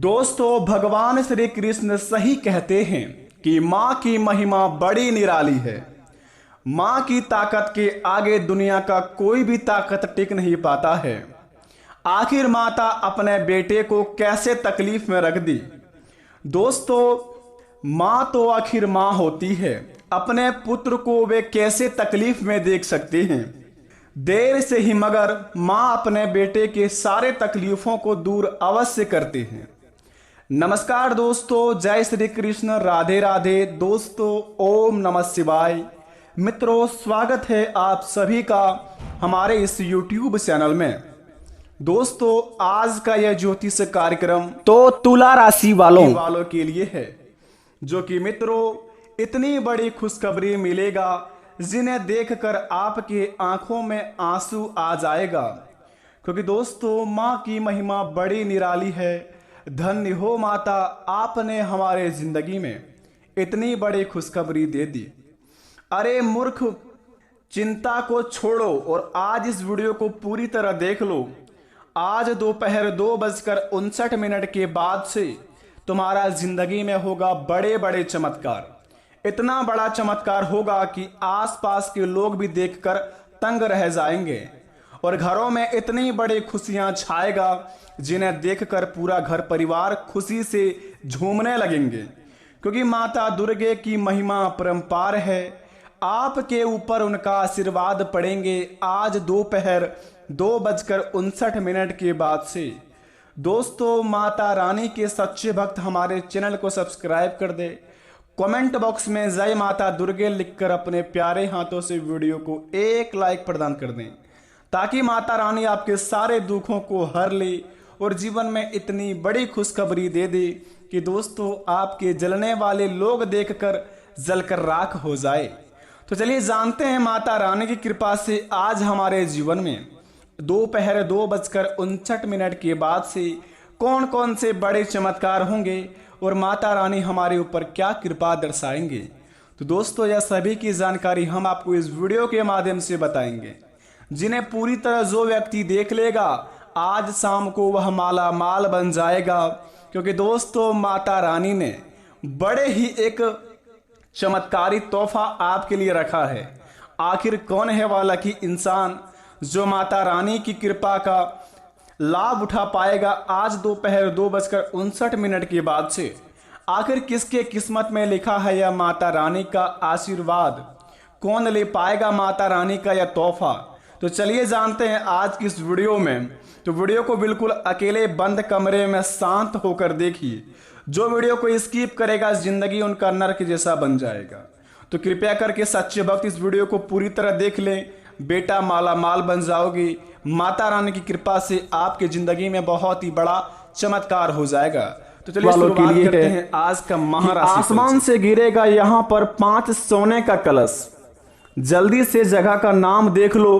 दोस्तों, भगवान श्री कृष्ण सही कहते हैं कि माँ की महिमा बड़ी निराली है। माँ की ताकत के आगे दुनिया का कोई भी ताकत टिक नहीं पाता है। आखिर माता अपने बेटे को कैसे तकलीफ में रख दी। दोस्तों, माँ तो आखिर माँ होती है, अपने पुत्र को वे कैसे तकलीफ में देख सकते हैं। देर से ही मगर माँ अपने बेटे के सारे तकलीफों को दूर अवश्य करते हैं। नमस्कार दोस्तों, जय श्री कृष्ण, राधे राधे। दोस्तों, ओम नमः शिवाय। मित्रों, स्वागत है आप सभी का हमारे इस YouTube चैनल में। दोस्तों, आज का यह ज्योतिष कार्यक्रम तो तुला राशि वालों के लिए है, जो कि मित्रों इतनी बड़ी खुशखबरी मिलेगा जिन्हें देखकर आपके आंखों में आंसू आ जाएगा। क्योंकि दोस्तों, माँ की महिमा बड़ी निराली है। धन्य हो माता, आपने हमारे जिंदगी में इतनी बड़ी खुशखबरी दे दी। अरे मूर्ख, चिंता को छोड़ो और आज इस वीडियो को पूरी तरह देख लो। आज दोपहर 2:59 के बाद से तुम्हारा जिंदगी में होगा बड़े बड़े चमत्कार। इतना बड़ा चमत्कार होगा कि आसपास के लोग भी देखकर तंग रह जाएंगे और घरों में इतनी बड़ी खुशियां छाएगा जिन्हें देखकर पूरा घर परिवार खुशी से झूमने लगेंगे। क्योंकि माता दुर्गे की महिमा परंपार है। आपके ऊपर उनका आशीर्वाद पड़ेंगे आज दोपहर 2:59 के बाद से। दोस्तों, माता रानी के सच्चे भक्त हमारे चैनल को सब्सक्राइब कर दे। कमेंट बॉक्स में जय माता दुर्गे लिखकर अपने प्यारे हाथों से वीडियो को एक लाइक प्रदान कर दें, ताकि माता रानी आपके सारे दुखों को हर ले और जीवन में इतनी बड़ी खुशखबरी दे दे कि दोस्तों आपके जलने वाले लोग देखकर जलकर राख हो जाए। तो चलिए जानते हैं माता रानी की कृपा से आज हमारे जीवन में दोपहर 2:59 के बाद से कौन कौन से बड़े चमत्कार होंगे और माता रानी हमारे ऊपर क्या कृपा दर्शाएंगे। तो दोस्तों, यह सभी की जानकारी हम आपको इस वीडियो के माध्यम से बताएंगे, जिन्हें पूरी तरह जो व्यक्ति देख लेगा आज शाम को वह माला माल बन जाएगा। क्योंकि दोस्तों, माता रानी ने बड़े ही एक चमत्कारी तोहफा आपके लिए रखा है। आखिर कौन है वाला कि इंसान जो माता रानी की कृपा का लाभ उठा पाएगा आज दोपहर 2:59 के बाद से। आखिर किसके किस्मत में लिखा है यह माता रानी का आशीर्वाद, कौन ले पाएगा माता रानी का यह तोहफा। तो चलिए जानते हैं आज की इस वीडियो में। तो वीडियो को बिल्कुल अकेले बंद कमरे में शांत होकर देखिए। जो वीडियो को स्किप करेगा जिंदगी उनका नरक जैसा बन जाएगा। तो कृपया करके सच्चे भक्त इस वीडियो को पूरी तरह देख लें। बेटा माला माल बन जाओगे। माता रानी की कृपा से आपके जिंदगी में बहुत ही बड़ा चमत्कार हो जाएगा। तो चलिए शुरुआत करते हैं आज का महाराशि। आसमान से गिरेगा यहाँ पर 5 सोने का कलश। जल्दी से जगह का नाम देख लो।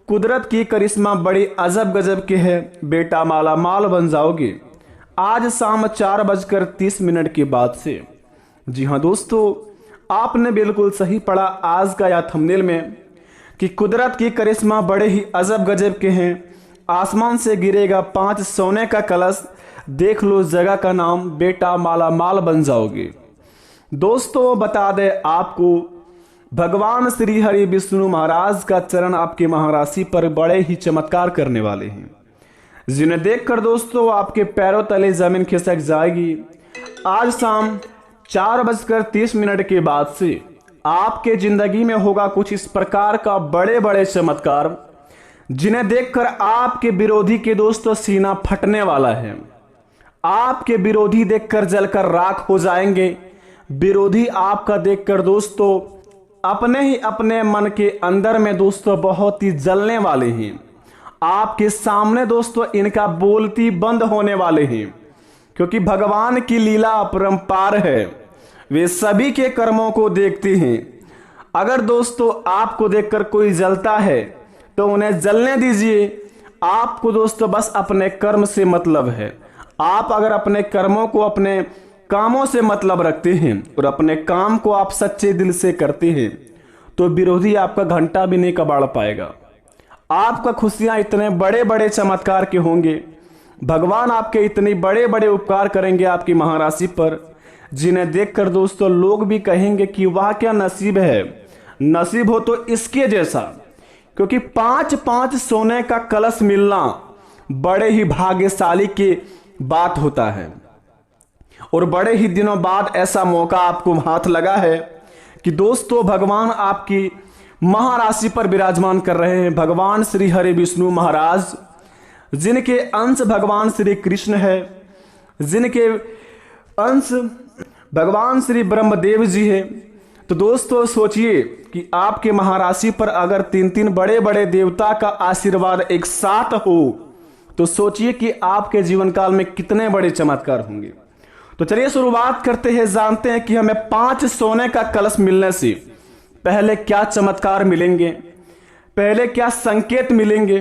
कुदरत की करिश्मा बड़ी अजब गजब के है। बेटा माला माल बन जाओगे आज शाम 4:30 के बाद से। जी हाँ दोस्तों, आपने बिल्कुल सही पढ़ा आज का या थंबनेल में कि कुदरत की करिश्मा बड़े ही अजब गजब के हैं। आसमान से गिरेगा 5 सोने का कलश। देख लो जगह का नाम, बेटा माला माल बन जाओगे। दोस्तों, बता दें आपको, भगवान श्री हरि विष्णु महाराज का चरण आपके महाराशि पर बड़े ही चमत्कार करने वाले हैं, जिन्हें देखकर दोस्तों आपके पैरों तले जमीन खिसक जाएगी। आज शाम 4:30 के बाद से आपके जिंदगी में होगा कुछ इस प्रकार का बड़े बड़े चमत्कार, जिन्हें देखकर आपके विरोधी के दोस्तों सीना फटने वाला है। आपके विरोधी देखकर जलकर राख हो जाएंगे। विरोधी आपका देखकर दोस्तों अपने ही अपने मन के अंदर में दोस्तों बहुत ही जलने वाले हैं। आपके सामने दोस्तों इनका बोलती बंद होने वाले हैं। क्योंकि भगवान की लीला अपरंपार है, वे सभी के कर्मों को देखते हैं। अगर दोस्तों आपको देखकर कोई जलता है तो उन्हें जलने दीजिए। आपको दोस्तों बस अपने कर्म से मतलब है। आप अगर अपने कर्मों को, अपने कामों से मतलब रखते हैं और अपने काम को आप सच्चे दिल से करते हैं तो विरोधी आपका घंटा भी नहीं कबाड़ पाएगा। आपका खुशियां इतने बड़े बड़े चमत्कार के होंगे भगवान आपके इतने बड़े बड़े उपकार करेंगे आपकी महाराशि पर, जिन्हें देखकर दोस्तों लोग भी कहेंगे कि वाह क्या नसीब है, नसीब हो तो इसके जैसा। क्योंकि 5-5 सोने का कलश मिलना बड़े ही भाग्यशाली की बात होता है, और बड़े ही दिनों बाद ऐसा मौका आपको हाथ लगा है कि दोस्तों भगवान आपकी महाराशि पर विराजमान कर रहे हैं। भगवान श्री हरि विष्णु महाराज, जिनके अंश भगवान श्री कृष्ण है, जिनके अंश भगवान श्री ब्रह्मदेव जी है। तो दोस्तों सोचिए कि आपके महाराशि पर अगर 3-3 बड़े बड़े देवता का आशीर्वाद एक साथ हो तो सोचिए कि आपके जीवन काल में कितने बड़े चमत्कार होंगे। तो चलिए शुरुआत करते हैं, जानते हैं कि हमें 5 सोने का कलश मिलने से पहले क्या चमत्कार मिलेंगे, पहले क्या संकेत मिलेंगे,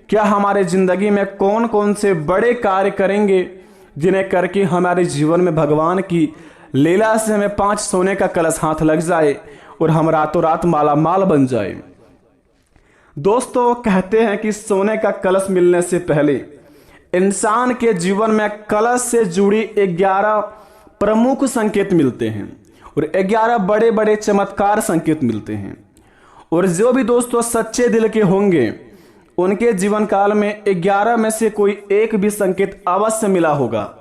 क्या हमारे जिंदगी में कौन कौन से बड़े कार्य करेंगे जिन्हें करके हमारे जीवन में भगवान की लीला से हमें 5 सोने का कलश हाथ लग जाए और हम रातों रात माला माल बन जाए। दोस्तों कहते हैं कि सोने का कलश मिलने से पहले इंसान के जीवन में कलश से जुड़ी 11 प्रमुख संकेत मिलते हैं और 11 बड़े बड़े चमत्कार संकेत मिलते हैं। और जो भी दोस्तों सच्चे दिल के होंगे उनके जीवन काल में 11 में से कोई एक भी संकेत अवश्य मिला होगा।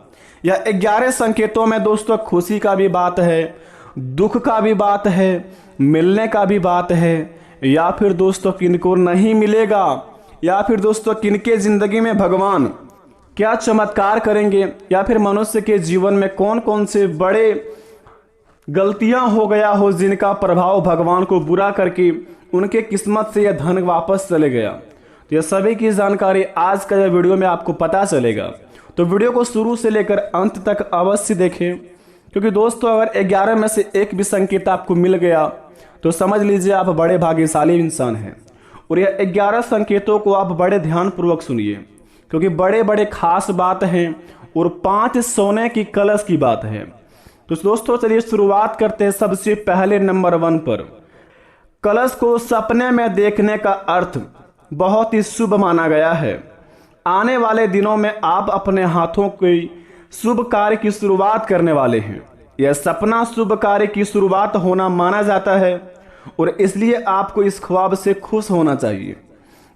या 11 संकेतों में दोस्तों खुशी का भी बात है, दुख का भी बात है, मिलने का भी बात है, या फिर दोस्तों किनको नहीं मिलेगा, या फिर दोस्तों किनके जिंदगी में भगवान क्या चमत्कार करेंगे, या फिर मनुष्य के जीवन में कौन कौन से बड़े गलतियां हो गया हो जिनका प्रभाव भगवान को बुरा करके उनके किस्मत से यह धन वापस चले गया। तो यह सभी की जानकारी आज का यह वीडियो में आपको पता चलेगा। तो वीडियो को शुरू से लेकर अंत तक अवश्य देखें, क्योंकि दोस्तों अगर 11 में से एक भी संकेत आपको मिल गया तो समझ लीजिए आप बड़े भाग्यशाली इंसान हैं। और यह 11 संकेतों को आप बड़े ध्यानपूर्वक सुनिए, क्योंकि बड़े बड़े खास बात हैं और 5 सोने की कलश की बात है। तो दोस्तों चलिए शुरुआत करते हैं सबसे पहले नंबर 1 पर। कलश को सपने में देखने का अर्थ बहुत ही शुभ माना गया है। आने वाले दिनों में आप अपने हाथों के शुभ कार्य की शुरुआत करने वाले हैं। यह सपना शुभ कार्य की शुरुआत होना माना जाता है और इसलिए आपको इस ख्वाब से खुश होना चाहिए।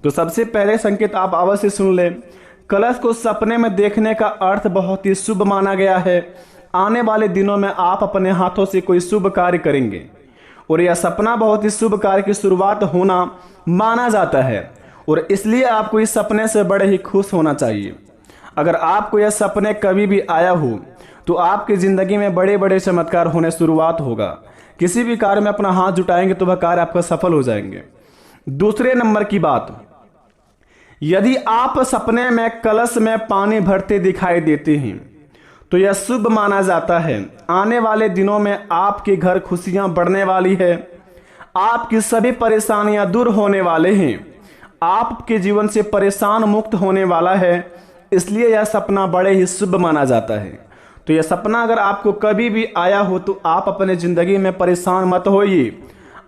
तो सबसे पहले संकेत आप अवश्य सुन लें। कलश को सपने में देखने का अर्थ बहुत ही शुभ माना गया है। आने वाले दिनों में आप अपने हाथों से कोई शुभ कार्य करेंगे और यह सपना बहुत ही शुभ कार्य की शुरुआत होना माना जाता है और इसलिए आपको इस सपने से बड़े ही खुश होना चाहिए। अगर आपको यह सपने कभी भी आया हो तो आपकी जिंदगी में बड़े बड़े चमत्कार होने शुरुआत होगा। किसी भी कार्य में अपना हाथ जुटाएंगे तो वह कार्य आपका सफल हो जाएंगे। दूसरे नंबर की बात, यदि आप सपने में कलश में पानी भरते दिखाई देते हैं तो यह शुभ माना जाता है। आने वाले दिनों में आपके घर खुशियां बढ़ने वाली है, आपकी सभी परेशानियां दूर होने वाले हैं, आपके जीवन से परेशान मुक्त होने वाला है, इसलिए यह सपना बड़े ही शुभ माना जाता है। तो यह सपना अगर आपको कभी भी आया हो तो आप अपने जिंदगी में परेशान मत होइए।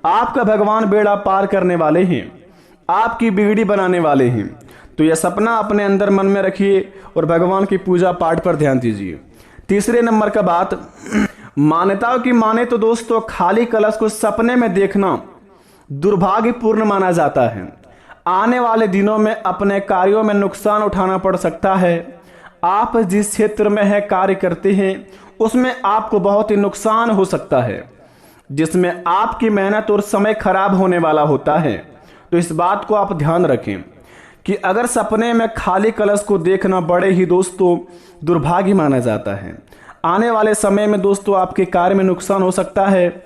आपका भगवान बेड़ा पार करने वाले हैं, आपकी बिगड़ी बनाने वाले हैं। तो यह सपना अपने अंदर मन में रखिए और भगवान की पूजा पाठ पर ध्यान दीजिए। तीसरे नंबर का बात, मान्यताओं की माने तो दोस्तों खाली कलश को सपने में देखना दुर्भाग्यपूर्ण माना जाता है। आने वाले दिनों में अपने कार्यों में नुकसान उठाना पड़ सकता है। आप जिस क्षेत्र में है कार्य करते हैं उसमें आपको बहुत ही नुकसान हो सकता है, जिसमें आपकी मेहनत और समय खराब होने वाला होता है। तो इस बात को आप ध्यान रखें कि अगर सपने में खाली कलश को देखना बड़े ही दोस्तों दुर्भाग्य माना जाता है। आने वाले समय में दोस्तों आपके कार्य में नुकसान हो सकता है,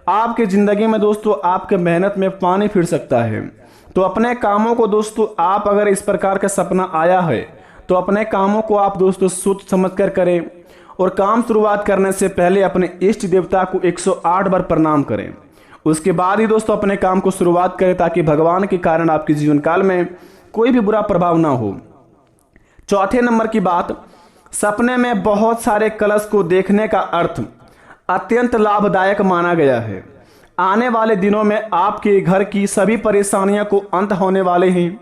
आपके जिंदगी में दोस्तों आपके मेहनत में पानी फिर सकता है। तो अपने कामों को दोस्तों आप अगर इस प्रकार का सपना आया है तो अपने कामों को आप दोस्तों सोच समझ कर करें और काम शुरुआत करने से पहले अपने इष्ट देवता को 108 बार प्रणाम करें। उसके बाद ही दोस्तों अपने काम को शुरुआत करें ताकि भगवान के कारण आपके जीवन काल में कोई भी बुरा प्रभाव ना हो। चौथे नंबर की बात, सपने में बहुत सारे कलश को देखने का अर्थ अत्यंत लाभदायक माना गया है। आने वाले दिनों में आपके घर की सभी परेशानियों को अंत होने वाले हैं,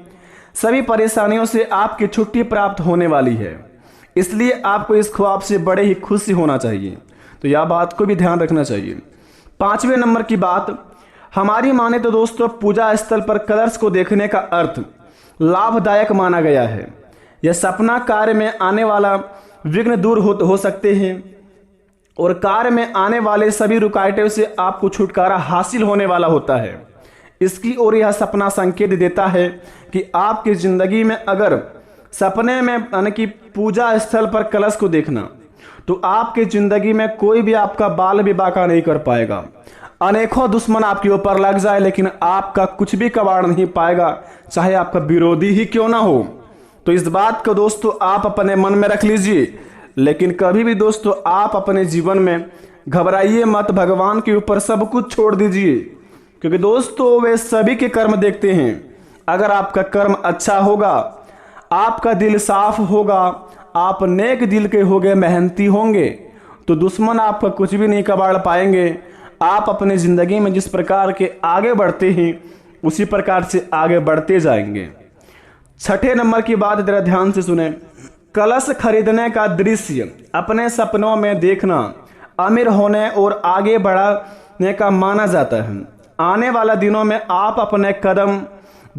सभी परेशानियों से आपकी छुट्टी प्राप्त होने वाली है। इसलिए आपको इस ख्वाब से बड़े ही खुशी होना चाहिए। तो यह बात को भी ध्यान रखना चाहिए। 5वें नंबर की बात, हमारी माने तो दोस्तों पूजा स्थल पर कलर्स को देखने का अर्थ लाभदायक माना गया है। यह सपना कार्य में आने वाला विघ्न दूर हो सकते हैं और कार्य में आने वाले सभी रुकावटों से आपको छुटकारा हासिल होने वाला होता है। इसकी ओर यह सपना संकेत देता है कि आपकी जिंदगी में अगर सपने में यानी कि पूजा स्थल पर कलश को देखना, तो आपकी जिंदगी में कोई भी आपका बाल भी बाका नहीं कर पाएगा। अनेकों दुश्मन आपके ऊपर लग जाए लेकिन आपका कुछ भी कबाड़ नहीं पाएगा, चाहे आपका विरोधी ही क्यों ना हो। तो इस बात को दोस्तों आप अपने मन में रख लीजिए। लेकिन कभी भी दोस्तों आप अपने जीवन में घबराइए मत, भगवान के ऊपर सब कुछ छोड़ दीजिए, क्योंकि दोस्तों वे सभी के कर्म देखते हैं। अगर आपका कर्म अच्छा होगा, आपका दिल साफ होगा, आप नेक दिल के होंगे, मेहनती होंगे, तो दुश्मन आपका कुछ भी नहीं कबाड़ पाएंगे। आप अपने जिंदगी में जिस प्रकार के आगे बढ़ते हैं उसी प्रकार से आगे बढ़ते जाएंगे। 6ठे नंबर की बात जरा ध्यान से सुने। कलश खरीदने का दृश्य अपने सपनों में देखना अमीर होने और आगे बढ़ने का माना जाता है। आने वाले दिनों में आप अपने कदम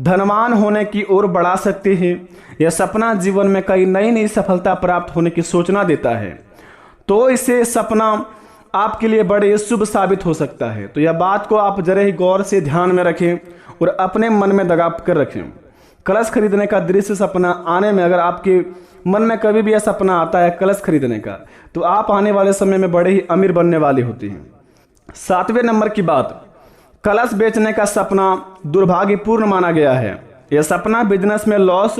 धनवान होने की ओर बढ़ा सकते हैं। यह सपना जीवन में कई नई नई सफलता प्राप्त होने की सूचना देता है। तो इसे सपना आपके लिए बड़े शुभ साबित हो सकता है। तो यह बात को आप जरा ही गौर से ध्यान में रखें और अपने मन में दगा कर रखें। कलश खरीदने का दृश्य सपना आने में अगर आपके मन में कभी भी यह सपना आता है कलश खरीदने का, तो आप आने वाले समय में बड़े ही अमीर बनने वाले होते हैं। 7वें नंबर की बात, कलश बेचने का सपना दुर्भाग्यपूर्ण माना गया है। यह सपना बिजनेस में लॉस,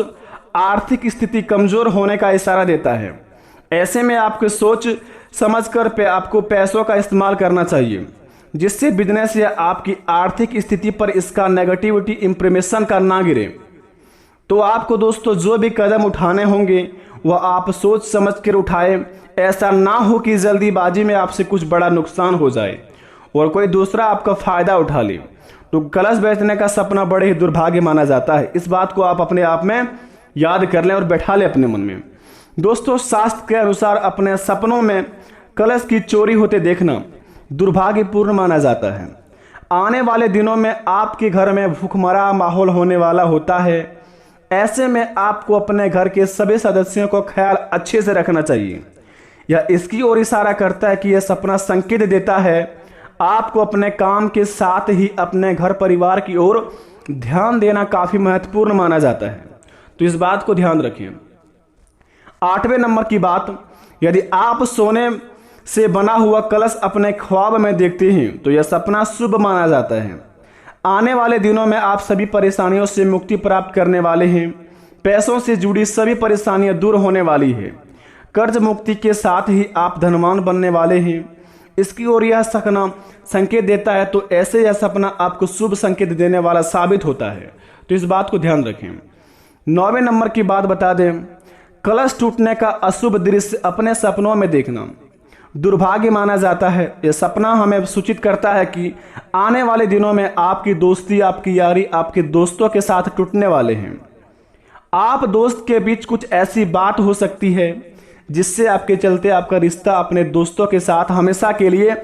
आर्थिक स्थिति कमजोर होने का इशारा देता है। ऐसे में आपको सोच समझकर आपको पैसों का इस्तेमाल करना चाहिए, जिससे बिजनेस या आपकी आर्थिक स्थिति पर इसका नेगेटिविटी इंप्रेशन का ना गिरे। तो आपको दोस्तों जो भी कदम उठाने होंगे वह आप सोच समझ कर उठाए। ऐसा ना हो कि जल्दीबाजी में आपसे कुछ बड़ा नुकसान हो जाए और कोई दूसरा आपका फायदा उठा ले। तो कलश बेचने का सपना बड़े ही दुर्भाग्य माना जाता है। इस बात को आप अपने आप में याद कर लें और बैठा लें अपने मन में। दोस्तों शास्त्र के अनुसार अपने सपनों में कलश की चोरी होते देखना दुर्भाग्यपूर्ण माना जाता है। आने वाले दिनों में आपके घर में भूखमरा माहौल होने वाला होता है। ऐसे में आपको अपने घर के सभी सदस्यों को ख्याल अच्छे से रखना चाहिए। यह इसकी ओर इशारा करता है कि यह सपना संकेत देता है आपको अपने काम के साथ ही अपने घर परिवार की ओर ध्यान देना काफी महत्वपूर्ण माना जाता है। तो इस बात को ध्यान रखें। 8वें नंबर की बात, यदि आप सोने से बना हुआ कलश अपने ख्वाब में देखते हैं तो यह सपना शुभ माना जाता है। आने वाले दिनों में आप सभी परेशानियों से मुक्ति प्राप्त करने वाले हैं। पैसों से जुड़ी सभी परेशानियां दूर होने वाली है। कर्ज मुक्ति के साथ ही आप धनवान बनने वाले हैं। इसकी ओर यह सपना संकेत देता है, तो ऐसे यह सपना आपको शुभ संकेत देने वाला साबित होता है। तो इस बात को ध्यान रखें। 9वें नंबर की बात बता दें, कलश टूटने का अशुभ दृश्य अपने सपनों में देखना दुर्भाग्य माना जाता है। यह सपना हमें सूचित करता है कि आने वाले दिनों में आपकी दोस्ती, आपकी यारी आपके दोस्तों के साथ टूटने वाले हैं। आप दोस्त के बीच कुछ ऐसी बात हो सकती है जिससे आपके चलते आपका रिश्ता अपने दोस्तों के साथ हमेशा के लिए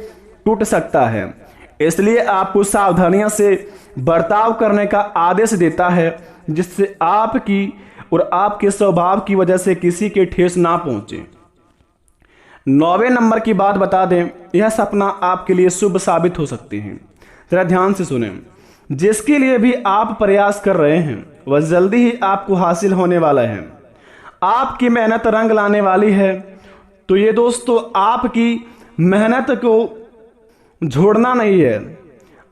टूट सकता है। इसलिए आपको सावधानियों से बर्ताव करने का आदेश देता है, जिससे आपकी और आपके स्वभाव की वजह से किसी के ठेस ना पहुंचे। 9वें नंबर की बात बता दें, यह सपना आपके लिए शुभ साबित हो सकते हैं। जरा ध्यान से सुने। जिसके लिए भी आप प्रयास कर रहे हैं वह जल्दी ही आपको हासिल होने वाला है। आपकी मेहनत रंग लाने वाली है। तो ये दोस्तों आपकी मेहनत को छोड़ना नहीं है,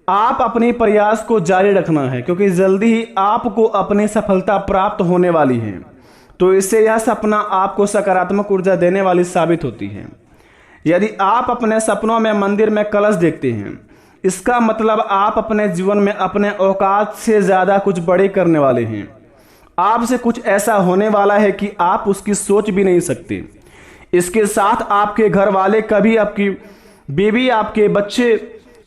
आप अपनी प्रयास को जारी रखना है, क्योंकि जल्दी ही आपको अपनी सफलता प्राप्त होने वाली है। तो इससे यह सपना आपको सकारात्मक ऊर्जा देने वाली साबित होती है। यदि आप अपने सपनों में मंदिर में कलश देखते हैं, इसका मतलब आप अपने जीवन में अपने औकात से ज़्यादा कुछ बड़े करने वाले हैं। आपसे कुछ ऐसा होने वाला है कि आप उसकी सोच भी नहीं सकते। इसके साथ आपके घर वाले, कभी आपकी बीवी, आपके बच्चे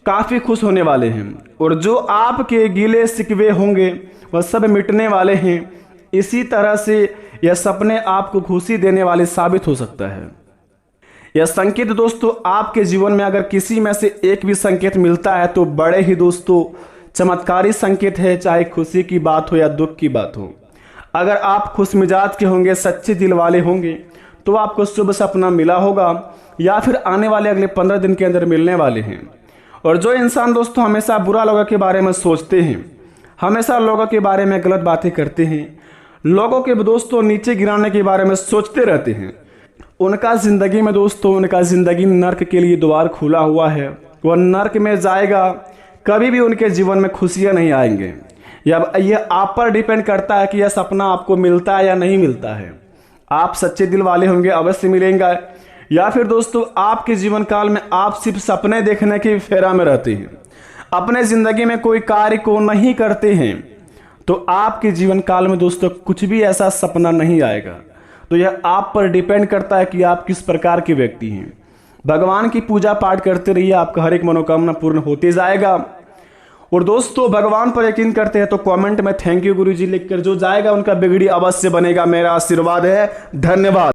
काफ़ी खुश होने वाले हैं और जो आपके गीले शिकवे होंगे वह सब मिटने वाले हैं। इसी तरह से यह सपने आपको खुशी देने वाले साबित हो सकता है। यह संकेत दोस्तों आपके जीवन में अगर किसी में से एक भी संकेत मिलता है तो बड़े ही दोस्तों चमत्कारी संकेत है, चाहे खुशी की बात हो या दुख की बात हो। अगर आप खुश मिजाज के होंगे, सच्चे दिल वाले होंगे तो आपको शुभ सपना मिला होगा या फिर आने वाले अगले 15 दिन के अंदर मिलने वाले हैं। और जो इंसान दोस्तों हमेशा बुरा लोगों के बारे में सोचते हैं, हमेशा लोगों के बारे में गलत बातें करते हैं, लोगों के दोस्तों नीचे गिराने के बारे में सोचते रहते हैं, उनका जिंदगी में दोस्तों उनका जिंदगी नर्क के लिए द्वार खुला हुआ है। वह नर्क में जाएगा, कभी भी उनके जीवन में खुशियां नहीं आएंगे। यह आप पर डिपेंड करता है कि यह सपना आपको मिलता है या नहीं मिलता है। आप सच्चे दिल वाले होंगे, अवश्य मिलेंगे, या फिर दोस्तों आपके जीवन काल में आप सिर्फ सपने देखने की फेरा में रहते हैं, अपने जिंदगी में कोई कार्य को नहीं करते हैं, तो आपके जीवन काल में दोस्तों कुछ भी ऐसा सपना नहीं आएगा। तो यह आप पर डिपेंड करता है कि आप किस प्रकार के व्यक्ति हैं। भगवान की पूजा पाठ करते रहिए, आपका हर एक मनोकामना पूर्ण होते जाएगा। और दोस्तों भगवान पर यकीन करते हैं तो कमेंट में थैंक यू गुरुजी लिखकर जो जाएगा उनका बिगड़ी अवश्य बनेगा। मेरा आशीर्वाद है। धन्यवाद।